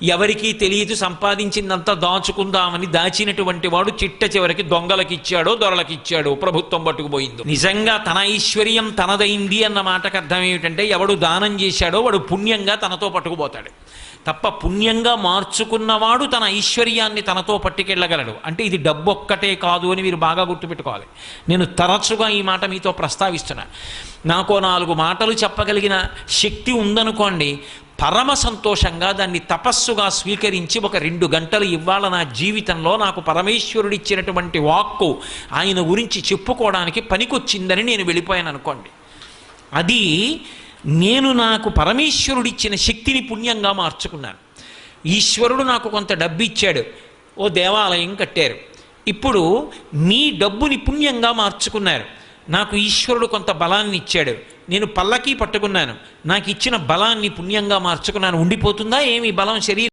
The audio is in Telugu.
ఎవరికీ తెలియదు, సంపాదించిందంతా దాచుకుందామని దాచినటువంటి వాడు చిట్ట చివరికి దొంగలకిచ్చాడో దొరలకిచ్చాడో ప్రభుత్వం పట్టుకుపోయిందో. నిజంగా తన ఐశ్వర్యం తనదైంది అన్న మాటకు అర్థం ఏమిటంటే ఎవడు దానం చేశాడో వాడు పుణ్యంగా తనతో పట్టుకుపోతాడు తప్ప పుణ్యంగా మార్చుకున్నవాడు తన ఐశ్వర్యాన్ని తనతో పట్టుకెళ్ళగలడు. అంటే ఇది డబ్బు ఒక్కటే కాదు అని మీరు బాగా గుర్తుపెట్టుకోవాలి. నేను తరచుగా ఈ మాట మీతో ప్రస్తావిస్తున్నా. నాకో 4 మాటలు చెప్పగలిగిన శక్తి ఉందనుకోండి, పరమ సంతోషంగా దాన్ని తపస్సుగా స్వీకరించి ఒక 2 గంటలు ఇవ్వాల నా జీవితంలో నాకు పరమేశ్వరుడిచ్చినటువంటి వాక్కు ఆయన గురించి చెప్పుకోవడానికి పనికొచ్చిందని నేను వెళ్ళిపోయాను అనుకోండి. అది నేను నాకు పరమేశ్వరుడిచ్చిన శక్తిని పుణ్యంగా మార్చుకున్నాను. ఈశ్వరుడు నాకు కొంత డబ్బు ఇచ్చాడు, ఓ దేవాలయం కట్టారు. ఇప్పుడు మీ డబ్బుని పుణ్యంగా మార్చుకున్నారు. నాకు ఈశ్వరుడు కొంత బలాన్ని ఇచ్చాడు, నేను పల్లకి పట్టుకున్నాను, నాకు ఇచ్చిన బలాన్ని పుణ్యంగా మార్చుకున్నాను. ఉండిపోతుందా ఏమి బలం శరీరం?